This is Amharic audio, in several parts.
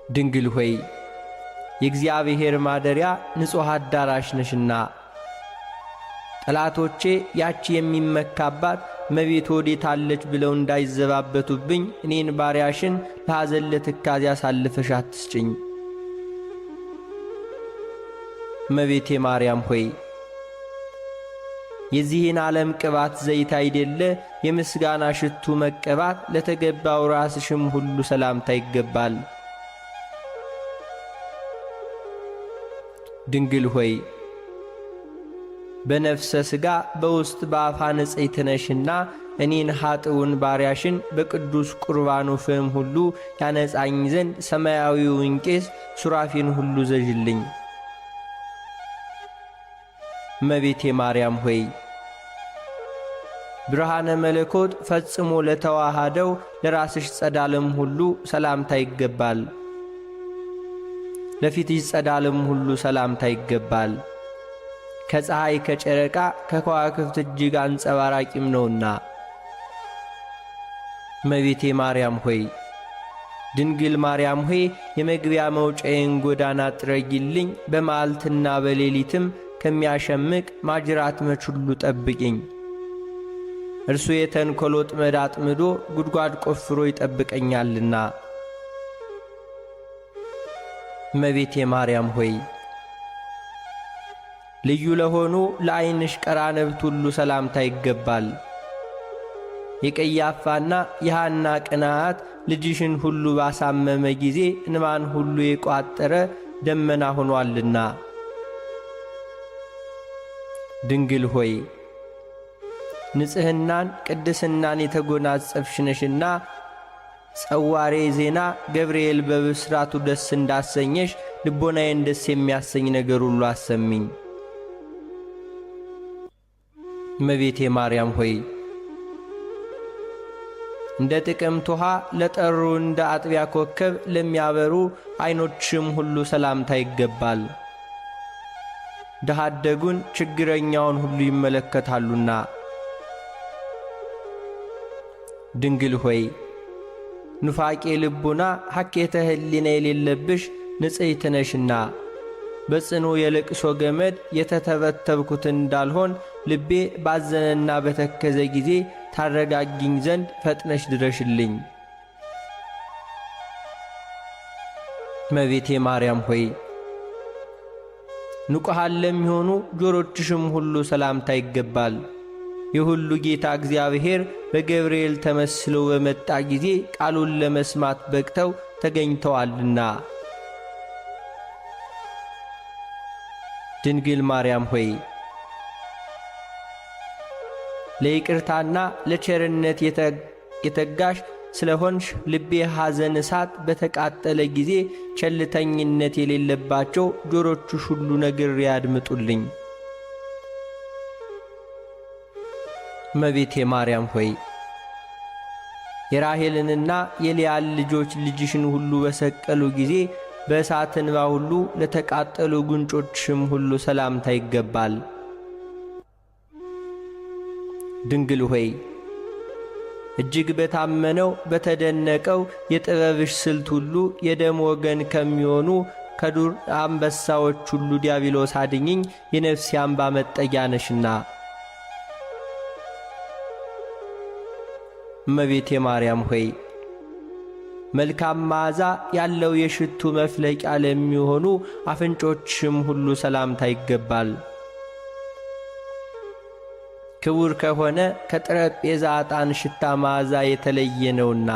ድንግል ሆይ የእግዚአብሔር ማደሪያ ንጹሕ አዳራሽ ነሽና ጠላቶቼ ያቺ የሚመካባት እመቤት ወዴት አለች ብለው እንዳይዘባበቱብኝ እኔን ባሪያሽን ለሐዘን ለትካዜ አሳልፈሽ አትስጭኝ። እመቤቴ ማርያም ሆይ የዚህን ዓለም ቅባት ዘይት አይደለ የምስጋና ሽቱ መቀባት ለተገባው ራስሽም ሁሉ ሰላምታ ይገባል። ድንግል ሆይ በነፍሰ ሥጋ በውስጥ በአፋ ንጽሕት ነሽና እኔን ኀጥውን ባሪያሽን በቅዱስ ቁርባኑ ፍም ሁሉ ያነጻኝ ዘንድ ሰማያዊውን ቄስ ሱራፊን ሁሉ ዘዥልኝ። እመቤቴ ማርያም ሆይ ብርሃነ መለኮት ፈጽሞ ለተዋሃደው ለራስሽ ጸዳልም ሁሉ ሰላምታ ይገባል። ለፊትሽ ጸዳልም ሁሉ ሰላምታ ይገባል። ከፀሐይ ከጨረቃ ከከዋክብት እጅግ አንጸባራቂም ነውና። እመቤቴ ማርያም ሆይ ድንግል ማርያም ሆይ የመግቢያ መውጫዬን ጎዳና ጥረጊልኝ፣ በመዓልትና በሌሊትም ከሚያሸምቅ ማጅራት መች ሁሉ ጠብቂኝ። እርሱ የተንኰል ወጥመድ አጥምዶ ጉድጓድ ቆፍሮ ይጠብቀኛልና። እመቤቴ ማርያም ሆይ ልዩ ለሆኑ ለዓይንሽ ቀራንብት ሁሉ ሰላምታ ይገባል። የቀያፋና የሐና ቅንዓት ልጅሽን ሁሉ ባሳመመ ጊዜ እንባን ሁሉ የቋጠረ ደመና ሆኗልና። ድንግል ሆይ ንጽሕናን ቅድስናን የተጎናጸፍሽ ነሽና ጸዋሬ ዜና ገብርኤል በብስራቱ ደስ እንዳሰኘሽ ልቦናዬን ደስ የሚያሰኝ ነገር ሁሉ አሰሚኝ። እመቤቴ ማርያም ሆይ እንደ ጥቅምት ውሃ ለጠሩ እንደ አጥቢያ ኮከብ ለሚያበሩ ዐይኖችሽም ሁሉ ሰላምታ ይገባል። ድሃ አደጉን ችግረኛውን ሁሉ ይመለከታሉና። ድንግል ሆይ ኑፋቄ ልቡና ሐኬተ ሕሊና የሌለብሽ ንጽሕት ነሽና በጽኑ የልቅሶ ገመድ የተተበተብኩት እንዳልሆን ልቤ ባዘነና በተከዘ ጊዜ ታረጋጊኝ ዘንድ ፈጥነሽ ድረሽልኝ። እመቤቴ ማርያም ሆይ ንቁሃን ለሚሆኑ ጆሮችሽም ሁሉ ሰላምታ ይገባል። የሁሉ ጌታ እግዚአብሔር በገብርኤል ተመስሎ በመጣ ጊዜ ቃሉን ለመስማት በቅተው ተገኝተዋልና። ድንግል ማርያም ሆይ ለይቅርታና ለቸርነት የተጋሽ ስለሆንሽ ልቤ ሐዘን እሳት በተቃጠለ ጊዜ ቸልተኝነት የሌለባቸው ጆሮችሽ ሁሉ ነግሬ ያድምጡልኝ። እመቤቴ ማርያም ሆይ የራሔልንና የልያን ልጆች ልጅሽን ሁሉ በሰቀሉ ጊዜ በእሳት እንባ ሁሉ ለተቃጠሉ ጉንጮችሽም ሁሉ ሰላምታ ይገባል። ድንግል ሆይ እጅግ በታመነው በተደነቀው የጥበብሽ ስልት ሁሉ የደም ወገን ከሚሆኑ ከዱር አንበሳዎች ሁሉ ዲያብሎስ አድኝኝ፣ የነፍሴ አምባ መጠጊያ ነሽና። እመቤቴ ማርያም ሆይ መልካም መዓዛ ያለው የሽቱ መፍለቂያ ለሚሆኑ አፍንጮችሽም ሁሉ ሰላምታ ይገባል። ክቡር ከሆነ ከጠረጴዛ ዕጣን ሽታ መዓዛ የተለየ ነውና።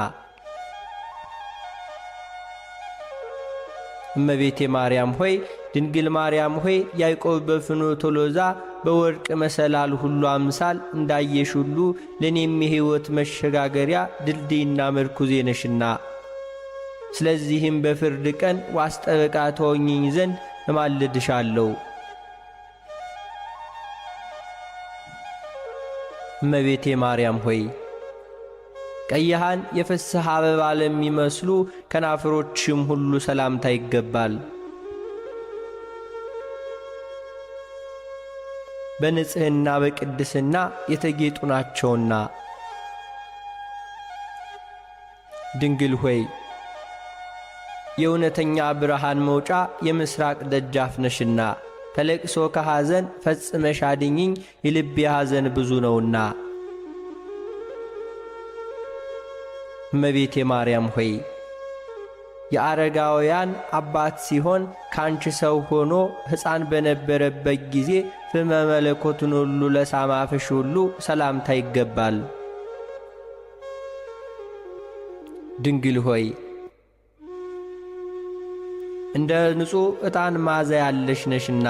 እመቤቴ ማርያም ሆይ ድንግል ማርያም ሆይ ያዕቆብ በፍኖተ ሎዛ በወርቅ መሰላል ሁሉ አምሳል እንዳየሽ ሁሉ ለእኔም የሕይወት መሸጋገሪያ ድልድይና መርኩዜ ነሽና። ስለዚህም በፍርድ ቀን ዋስ ጠበቃ ተሆኚኝ ዘንድ እማልድሻለሁ። እመቤቴ ማርያም ሆይ ቀይሃን የፍስሕ አበባ ለሚመስሉ ከናፍሮችም ሁሉ ሰላምታ ይገባል። በንጽሕና በቅድስና የተጌጡ ናቸውና። ድንግል ሆይ የእውነተኛ ብርሃን መውጫ የምስራቅ ደጃፍ ነሽና ከለቅሶ ከሐዘን ፈጽመሽ አድኝኝ፣ የልቤ ሐዘን ብዙ ነውና። እመቤቴ ማርያም ሆይ የአረጋውያን አባት ሲሆን ካንቺ ሰው ሆኖ ሕፃን በነበረበት ጊዜ ፍመ መለኮቱን ሁሉ ለሳማፍሽ ሁሉ ሰላምታ ይገባል። ድንግል ሆይ እንደ ንጹሕ ዕጣን መዓዛ ያለሽ ነሽና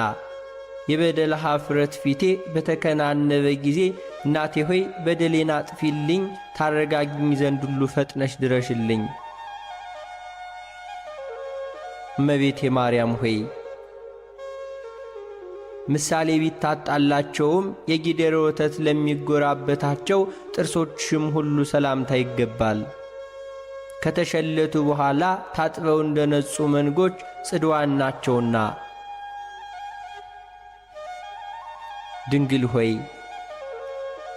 የበደል ኀፍረት ፊቴ በተከናነበ ጊዜ እናቴ ሆይ በደሌን አጥፊልኝ፣ ታረጋግኝ ዘንድ ሁሉ ፈጥነሽ ድረሽልኝ። እመቤቴ ማርያም ሆይ ምሳሌ ቢታጣላቸውም የጊደር ወተት ለሚጎራበታቸው ጥርሶችሽም ሁሉ ሰላምታ ይገባል። ከተሸለቱ በኋላ ታጥበው እንደ ነጹ መንጎች ጽድዋን ናቸውና። ድንግል ሆይ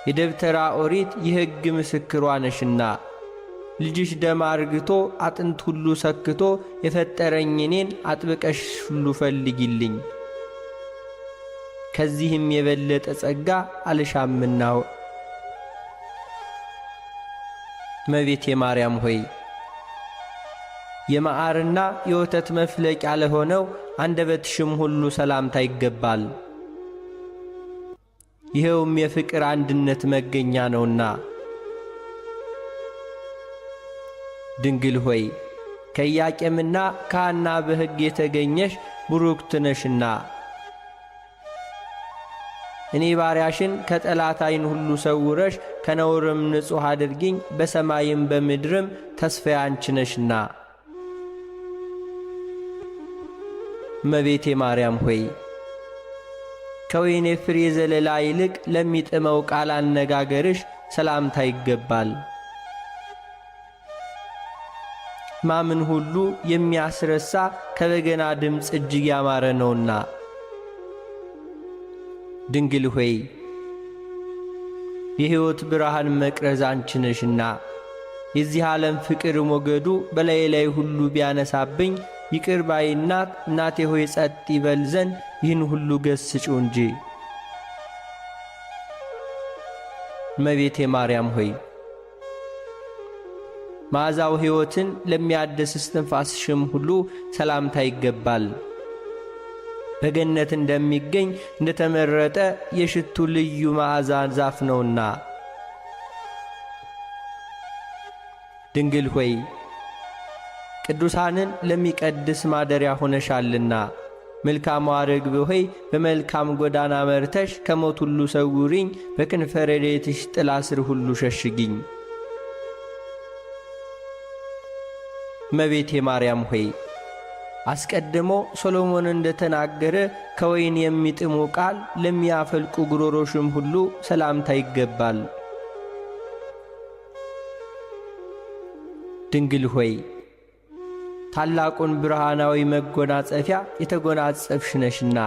የደብተራ ኦሪት የሕግ ምስክሯ ነሽና ልጅሽ ደም አርግቶ አጥንት ሁሉ ሰክቶ የፈጠረኝ እኔን አጥብቀሽ ሁሉ ፈልጊልኝ፣ ከዚህም የበለጠ ጸጋ አልሻምናው። እመቤቴ ማርያም ሆይ የመዓርና የወተት መፍለቂያ ለሆነው አንደበትሽም ሁሉ ሰላምታ ይገባል። ይኸውም የፍቅር አንድነት መገኛ ነውና። ድንግል ሆይ ከኢያቄምና ከሐና በሕግ የተገኘሽ ቡሩክት ነሽና እኔ ባሪያሽን ከጠላት ዓይን ሁሉ ሰውረሽ ከነውርም ንጹሕ አድርጊኝ፣ በሰማይም በምድርም ተስፋዬ አንቺ ነሽና። እመቤቴ ማርያም ሆይ ከወይኔ ፍሬ ዘለላ ይልቅ ለሚጥመው ቃል አነጋገርሽ ሰላምታ ይገባል። ማምን ሁሉ የሚያስረሳ ከበገና ድምፅ እጅግ ያማረ ነውና። ድንግል ሆይ የሕይወት ብርሃን መቅረዝ አንቺ ነሽና የዚህ ዓለም ፍቅር ሞገዱ በላዬ ላይ ሁሉ ቢያነሳብኝ ይቅር ባይ እናቴ ሆይ ጸጥ ይበል ዘንድ ይህን ሁሉ ገስጪው እንጂ። እመቤቴ ማርያም ሆይ መዓዛው ሕይወትን ለሚያድስ እስትንፋስሽም ሁሉ ሰላምታ ይገባል። በገነት እንደሚገኝ እንደተመረጠ የሽቱ ልዩ መዓዛ ዛፍ ነውና። ድንግል ሆይ ቅዱሳንን ለሚቀድስ ማደሪያ ሆነሻልና መልካሟ ርግብ ሆይ በመልካም ጎዳና መርተሽ ከሞት ሁሉ ሰውሪኝ፣ በክንፈ ረድኤትሽ ጥላ ስር ሁሉ ሸሽጊኝ። እመቤቴ ማርያም ሆይ አስቀድሞ ሶሎሞን እንደተናገረ ከወይን የሚጥሙ ቃል ለሚያፈልቁ ጉሮሮሽም ሁሉ ሰላምታ ይገባል። ድንግል ሆይ ታላቁን ብርሃናዊ መጎናጸፊያ የተጎናጸፍሽ ነሽና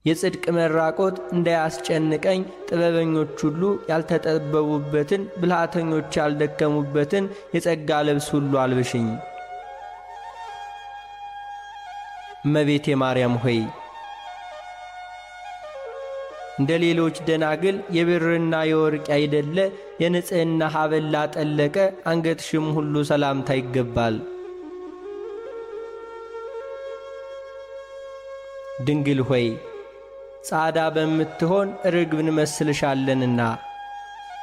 የጽድቅ መራቆት እንዳያስጨንቀኝ ጥበበኞች ሁሉ ያልተጠበቡበትን ብልሃተኞች ያልደከሙበትን የጸጋ ልብስ ሁሉ አልብሽኝ። እመቤቴ ማርያም ሆይ እንደ ሌሎች ደናግል የብርና የወርቅ ያይደለ የንጽሕና ሐብል ላጠለቀ አንገትሽም ሁሉ ሰላምታ ይገባል። ድንግል ሆይ ጻዳ በምትሆን ርግብን መስልሻለንና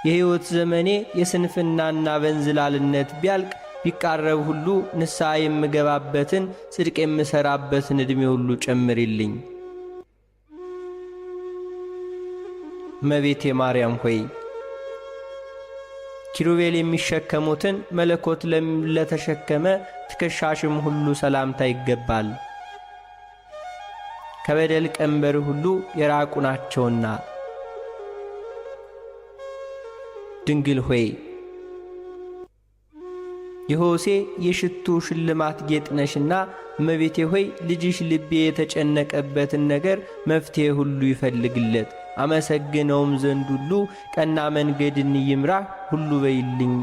የሕይወት ዘመኔ የስንፍናና በንዝላልነት ቢያልቅ ቢቃረብ ሁሉ ንስሐ የምገባበትን ጽድቅ የምሠራበትን ዕድሜ ሁሉ ጨምሪልኝ። እመቤቴ ማርያም ሆይ ኪሩቤል የሚሸከሙትን መለኮት ለተሸከመ ትከሻሽም ሁሉ ሰላምታ ይገባል። ከበደል ቀንበር ሁሉ የራቁ ናቸውና። ድንግል ሆይ የሆሴ የሽቱ ሽልማት ጌጥ ነሽና እመቤቴ ሆይ ልጅሽ ልቤ የተጨነቀበትን ነገር መፍትሔ ሁሉ ይፈልግለት፣ አመሰግነውም ዘንድ ሁሉ ቀና መንገድን ይምራ ሁሉ በይልኝ።